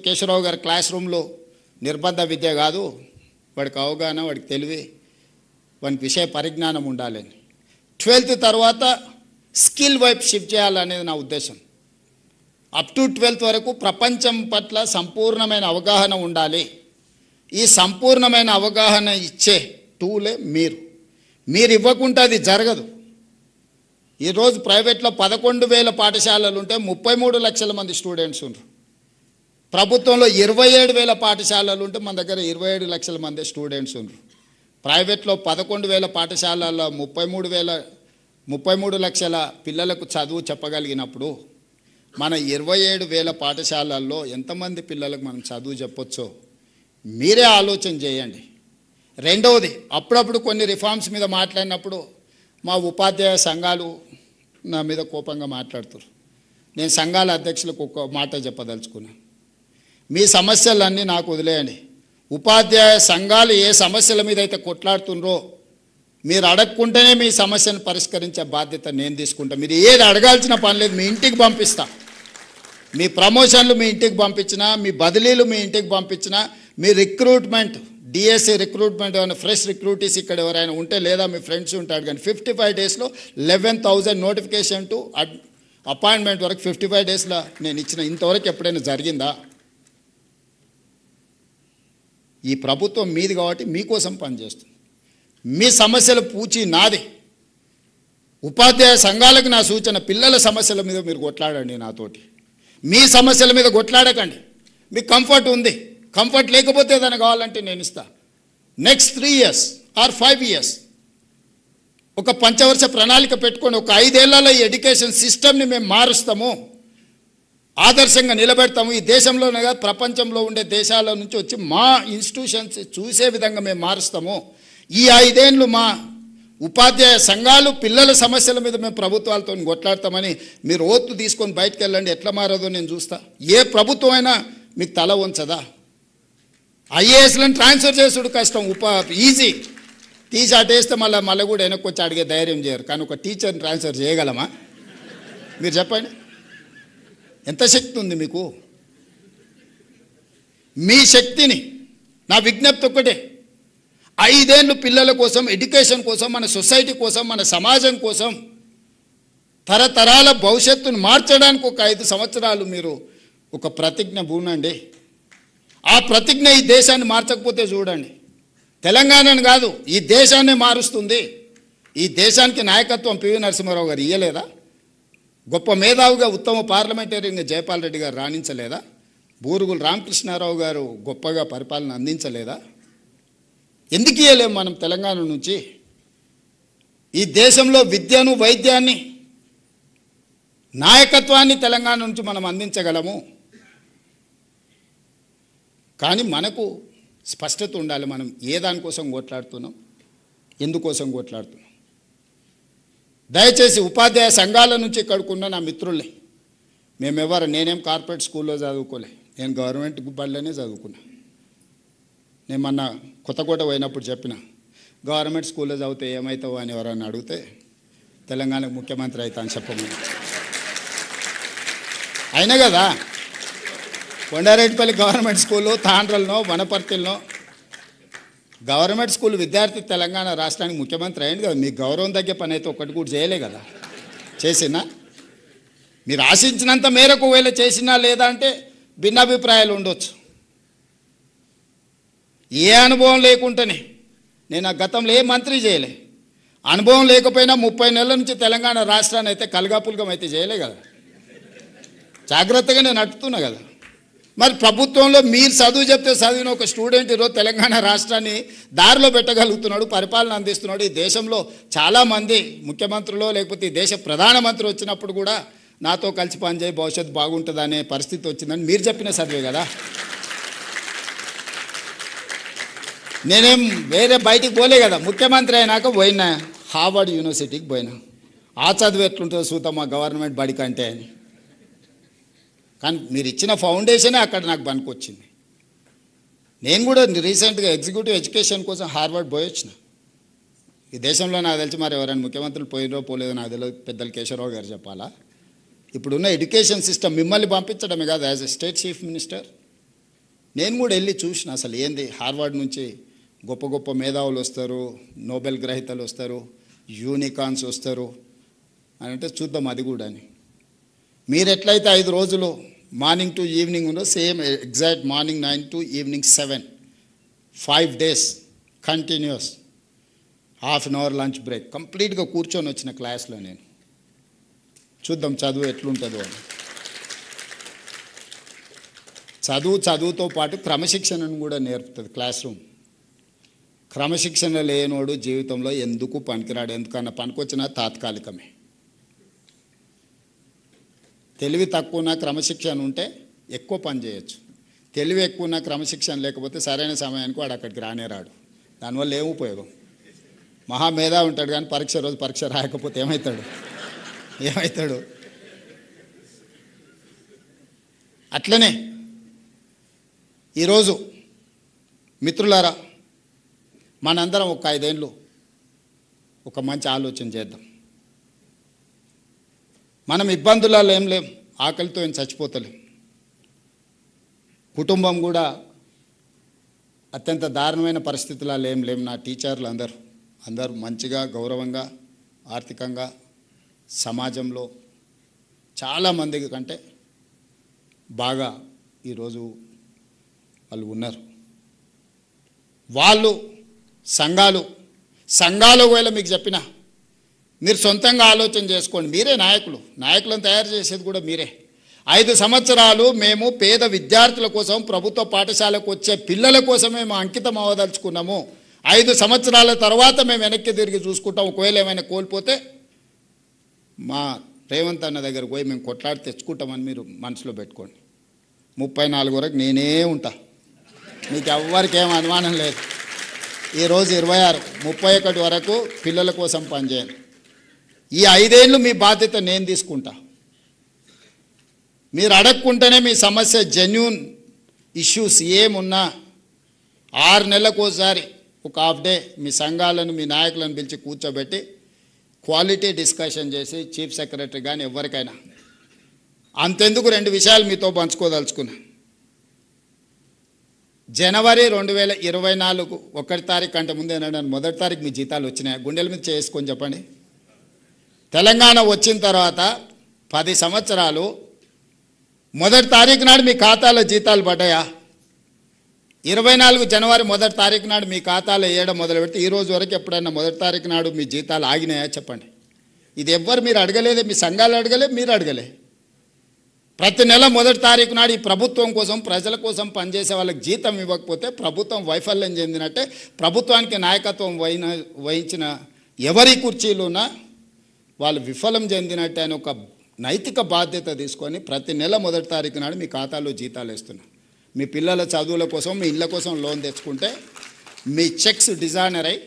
కేశవరావు గారి క్లాస్ రూమ్లో నిర్బంధ విద్య కాదు, వాడికి అవగాహన, వాడికి తెలివి, వానికి విషయ పరిజ్ఞానం ఉండాలని. 12th తర్వాత స్కిల్ వైపు షిఫ్ట్ చేయాలనేది నా ఉద్దేశం. అప్ టు 12th వరకు ప్రపంచం పట్ల సంపూర్ణమైన అవగాహన ఉండాలి. ఈ సంపూర్ణమైన అవగాహన ఇచ్చే టూలే మీరు ఇవ్వకుంటే అది జరగదు. ఈరోజు ప్రైవేట్లో 11,000 పాఠశాలలు ఉంటే 33 లక్షల మంది స్టూడెంట్స్ ఉన్నారు. ప్రభుత్వంలో 27,000 పాఠశాలలు ఉంటే మన దగ్గర 27 లక్షల మంది స్టూడెంట్స్ ఉన్నారు. ప్రైవేట్లో 11,000 పాఠశాలల్లో 33 లక్షల పిల్లలకు చదువు చెప్పగలిగినప్పుడు మన 27,000 పాఠశాలల్లో ఎంతమంది పిల్లలకు మనం చదువు చెప్పొచ్చో మీరే ఆలోచన చేయండి. రెండవది, అప్పుడప్పుడు కొన్ని రిఫార్మ్స్ మీద మాట్లాడినప్పుడు మా ఉపాధ్యాయ సంఘాలు నా మీద కోపంగా మాట్లాడుతారు. నేను సంఘాల అధ్యక్షులకు ఒక మాట చెప్పదలుచుకున్నాను. మీ సమస్యలన్నీ నాకు వదిలేయండి. ఉపాధ్యాయ సంఘాలు ఏ సమస్యల మీద అయితే కొట్లాడుతున్నారో మీరు అడగకుంటేనే మీ సమస్యను పరిష్కరించే బాధ్యత నేను తీసుకుంటా. మీరు ఏది అడగాల్సిన పని లేదు, మీ ఇంటికి పంపిస్తా. మీ ప్రమోషన్లు మీ ఇంటికి పంపించినా, మీ బదిలీలు మీ ఇంటికి పంపించినా, మీ రిక్రూట్మెంట్ డిఎస్సి రిక్రూట్మెంట్ ఏమైనా ఫ్రెష్ రిక్రూటీస్ ఇక్కడ ఎవరైనా ఉంటే లేదా మీ ఫ్రెండ్స్ ఉంటాడు కానీ 55 డేస్లో 11,000 నోటిఫికేషన్ టు అపాయింట్మెంట్ వరకు 55 డేస్లో నేను ఇచ్చిన. ఇంతవరకు ఎప్పుడైనా జరిగిందా? ఈ ప్రభుత్వం మీది కాబట్టి మీకోసం పనిచేస్తుంది. మీ సమస్యల పూచి నాది. ఉపాధ్యాయ సంఘాలకు నా సూచన, పిల్లల సమస్యల మీద మీరు కొట్లాడండి నాతోటి. మీ సమస్యల మీద కొట్లాడకండి. మీకు కంఫర్ట్ ఉంది, కంఫర్ట్ లేకపోతే ఏదైనా కావాలంటే నేను ఇస్తా. నెక్స్ట్ 3 years ఆర్ 5 years ఒక పంచవర్ష ప్రణాళిక పెట్టుకొని ఒక 5 ఏళ్లలో ఈ ఎడ్యుకేషన్ సిస్టమ్ని మేము మారుస్తాము, ఆదర్శంగా నిలబెడతాము. ఈ దేశంలోనే కాదు ప్రపంచంలో ఉండే దేశాల నుంచి వచ్చి మా ఇన్స్టిట్యూషన్స్ చూసే విధంగా మేము మారుస్తాము. ఈ 5 ఏళ్ళు మా ఉపాధ్యాయ సంఘాలు పిల్లల సమస్యల మీద మేము ప్రభుత్వాలతో కొట్లాడతామని మీరు ఓత్తు తీసుకొని బయటకు వెళ్ళండి. ఎట్లా మారదో నేను చూస్తా. ఏ ప్రభుత్వం అయినా మీకు తల ఉంచదా? ఐఏఎస్లను ట్రాన్స్ఫర్ చేసుడు కష్టం, ఈజీ. తీసి అటేస్తే మళ్ళీ కూడా వెనక్కి వచ్చి అడిగే ధైర్యం చేయరు. కానీ ఒక టీచర్ని ట్రాన్స్ఫర్ చేయగలమా? మీరు చెప్పండి, ఎంత శక్తి ఉంది మీకు? మీ శక్తిని, నా విజ్ఞప్తి ఒక్కటే, 5 ఏళ్ళు పిల్లల కోసం, ఎడ్యుకేషన్ కోసం, మన సొసైటీ కోసం, మన సమాజం కోసం, తరతరాల భవిష్యత్తును మార్చడానికి ఒక 5 సంవత్సరాలు మీరు ఒక ప్రతిజ్ఞ పూనండి. ఆ ప్రతిజ్ఞ ఈ దేశాన్ని మార్చకపోతే చూడండి, తెలంగాణను కాదు ఈ దేశాన్ని మారుస్తుంది. ఈ దేశానికి నాయకత్వం పివి నరసింహారావు గారు ఇయ్యలేదా? గొప్ప మేధావిగా ఉత్తమ పార్లమెంటరీగా జయపాల్ రెడ్డి గారు రాణించలేదా? బూరుగుల రామకృష్ణారావు గారు గొప్పగా పరిపాలన అందించలేదా? ఎందుకు ఇయ్యలేము మనం తెలంగాణ నుంచి? ఈ దేశంలో విద్యను, వైద్యాన్ని, నాయకత్వాన్ని తెలంగాణ నుంచి మనం అందించగలము. కానీ మనకు స్పష్టత ఉండాలి, మనం ఏ దానికోసం కొట్లాడుతున్నాం, ఎందుకోసం కొట్లాడుతున్నాం. దయచేసి ఉపాధ్యాయ సంఘాల నుంచి ఇక్కడికున్న నా మిత్రుల్ని, నేనేం కార్పొరేట్ స్కూల్లో చదువుకోలే, నేను గవర్నమెంట్ బడిలోనే చదువుకున్నా. నేను మొన్న కొత్తకోట పోయినప్పుడు చెప్పిన, గవర్నమెంట్ స్కూల్లో చదివితే ఏమవుతావు అని ఎవరన్నా అడిగితే తెలంగాణకు ముఖ్యమంత్రి అవుతా అని చెప్పమని. అయినా కదా కొండారెడ్డిపల్లి గవర్నమెంట్ స్కూలు, తాండ్రలనో వనపర్తిలో గవర్నమెంట్ స్కూల్ విద్యార్థి తెలంగాణ రాష్ట్రానికి ముఖ్యమంత్రి అయింది కదా. మీకు గౌరవం తగ్గే పని అయితే ఒక్కటి కూడా చేయలే కదా. చేసినా మీరు ఆశించినంత మేరకు వేళ చేసినా లేదా అంటే భిన్నాభిప్రాయాలు ఉండొచ్చు. ఏ అనుభవం లేకుండానే నేను ఆ గతంలో ఏ మంత్రి చేయలే. అనుభవం లేకపోయినా 30 నెలల నుంచి తెలంగాణ రాష్ట్రాన్ని అయితే కలగాపులగం అయితే చేయలే కదా. జాగ్రత్తగా నేను నడుపుతున్నా కదా. మరి ప్రభుత్వంలో మీరు చదువు చెప్తే చదివిన ఒక స్టూడెంట్ ఈరోజు తెలంగాణ రాష్ట్రాన్ని దారిలో పెట్టగలుగుతున్నాడు, పరిపాలన అందిస్తున్నాడు. ఈ దేశంలో చాలామంది ముఖ్యమంత్రులు లేకపోతే ఈ దేశ ప్రధానమంత్రి వచ్చినప్పుడు కూడా నాతో కలిసి పనిచేయి భవిష్యత్తు బాగుంటుంది అనే పరిస్థితి వచ్చిందని మీరు చెప్పిన చదివే కదా. నేనేం వేరే బయటికి పోలే కదా. ముఖ్యమంత్రి అయినాక పోయినా హార్వర్డ్ యూనివర్సిటీకి పోయినా. ఆ చదువు ఎట్లుంటుందో చూద్దాం మా గవర్నమెంట్ బడి కంటే అని. కానీ మీరు ఇచ్చిన ఫౌండేషనే అక్కడ నాకు పనికొచ్చింది. నేను కూడా రీసెంట్గా ఎగ్జిక్యూటివ్ ఎడ్యుకేషన్ కోసం హార్వర్డ్ పోయి వచ్చిన. ఈ దేశంలో నాకు తెలిసి మరి ఎవరైనా ముఖ్యమంత్రులు పోయినో పోలేదో నాకు తెలియదు, పెద్దలు కేశవరావు గారు చెప్పాలా. ఇప్పుడున్న ఎడ్యుకేషన్ సిస్టమ్ మిమ్మల్ని పంపించడమే కాదు, as a state chief minister నేను కూడా వెళ్ళి చూసిన అసలు ఏంది. హార్వర్డ్ నుంచి గొప్ప గొప్ప మేధావులు వస్తారు, నోబెల్ గ్రహీతలు వస్తారు, యూనికార్న్స్ వస్తారు అని అంటే చూద్దాం అది కూడా అని. మీరు ఎట్లయితే 5 రోజులు మార్నింగ్ టు ఈవినింగ్ ఉందో same exact morning 9 to evening 7, 5 days continuous, ½ an hour lunch break, కంప్లీట్గా కూర్చొని వచ్చిన క్లాస్లో నేను. చూద్దాం చదువు ఎట్లుంటుందో అని. చదువుతో పాటు క్రమశిక్షణను కూడా నేర్పుతుంది క్లాస్ రూమ్. క్రమశిక్షణ లేనోడు జీవితంలో ఎందుకు పనికిరాడు, ఎందుకన్నా పనికొచ్చినా తాత్కాలికమే. తెలివి తక్కువన క్రమశిక్షణ ఉంటే ఎక్కువ పని చేయొచ్చు. తెలివి ఎక్కువన క్రమశిక్షణ లేకపోతే సరైన సమయానికి వాడు అక్కడికి రానే రాడు. దానివల్ల ఏం ఉపయోగం. మహామేధా ఉంటాడు కానీ పరీక్ష రోజు పరీక్ష రాయకపోతే ఏమవుతాడు. అట్లనే ఈరోజు మిత్రులారా, మనందరం ఒక 5 ఏళ్ళు ఒక మంచి ఆలోచన చేద్దాం. మనం ఇబ్బందులలో ఏం లేం, ఆకలితో ఏం చచ్చిపోతలేం. కుటుంబం కూడా అత్యంత దారుణమైన పరిస్థితులలో ఏం లేం. నా టీచర్లు అందరూ మంచిగా గౌరవంగా ఆర్థికంగా సమాజంలో చాలామంది కంటే బాగా ఈరోజు వాళ్ళు ఉన్నారు. వాళ్ళు సంఘాలు ఒకవేళ మీకు చెప్పిన మీరు సొంతంగా ఆలోచన చేసుకోండి. మీరే నాయకులను తయారు చేసేది కూడా మీరే. 5 సంవత్సరాలు మేము పేద విద్యార్థుల కోసం, ప్రభుత్వ పాఠశాలకు వచ్చే పిల్లల కోసమే మేము అంకితం అవ్వదలుచుకున్నాము. 5 సంవత్సరాల తర్వాత మేము వెనక్కి తిరిగి చూసుకుంటాం. ఒకవేళ ఏమైనా కోల్పోతే మా రేవంత్ అన్న దగ్గరకు పోయి మేము కొట్లాడి తెచ్చుకుంటామని మీరు మనసులో పెట్టుకోండి. 34 వరకు నేనే ఉంటా, మీకు ఎవ్వరికి ఏం అనుమానం లేదు. ఈరోజు 26, 31 వరకు పిల్లల కోసం పనిచేయండి. ఈ 5 ఏళ్ళు మీ బాధ్యత నేను తీసుకుంటా. మీరు అడగకుంటేనే మీ సమస్య జెన్యూన్ ఇష్యూస్ ఏమున్నా 6 నెలలకు ఒకసారి ఒక ½ డే మీ సంఘాలను మీ నాయకులను పిలిచి కూర్చోబెట్టి క్వాలిటీ డిస్కషన్ చేసి చీఫ్ సెక్రటరీ కానీ ఎవరికైనా అంతెందుకు 2 విషయాలు మీతో పంచుకోదలుచుకున్నా. జనవరి 2024 1 తారీఖు కంటే ముందే 1 తారీఖు మీ జీతాలు వచ్చినాయి. గుండెల మీద చేసుకొని చెప్పండి. తెలంగాణ వచ్చిన తర్వాత 10 సంవత్సరాలు 1 తారీఖు నాడు మీ ఖాతాలో జీతాలు పడ్డాయా? 24 జనవరి 1 తారీఖు నాడు మీ ఖాతాలో వేయడం మొదలుపెట్టి ఈ రోజు వరకు ఎప్పుడైనా 1 తారీఖు నాడు మీ జీతాలు ఆగినాయా చెప్పండి. ఇది ఎవ్వరు మీరు అడగలేదే, మీ సంఘాలు అడగలే, మీరు అడగలే. ప్రతి నెల 1 తారీఖు నాడు ఈ ప్రభుత్వం కోసం, ప్రజల కోసం పనిచేసే వాళ్ళకి జీతం ఇవ్వకపోతే ప్రభుత్వం వైఫల్యం చెందినట్టే. ప్రభుత్వానికి నాయకత్వం వహించిన ఎవరి కుర్చీలున్నా వాళ్ళు విఫలం చెందినట్టే అని ఒక నైతిక బాధ్యత తీసుకొని ప్రతి నెల 1 తారీఖు నాడు మీ ఖాతాలో జీతాలు వేస్తున్నా. మీ పిల్లల చదువుల కోసం, మీ ఇళ్ళ కోసం లోన్ తెచ్చుకుంటే మీ చెక్స్ డిజైనర్ అయి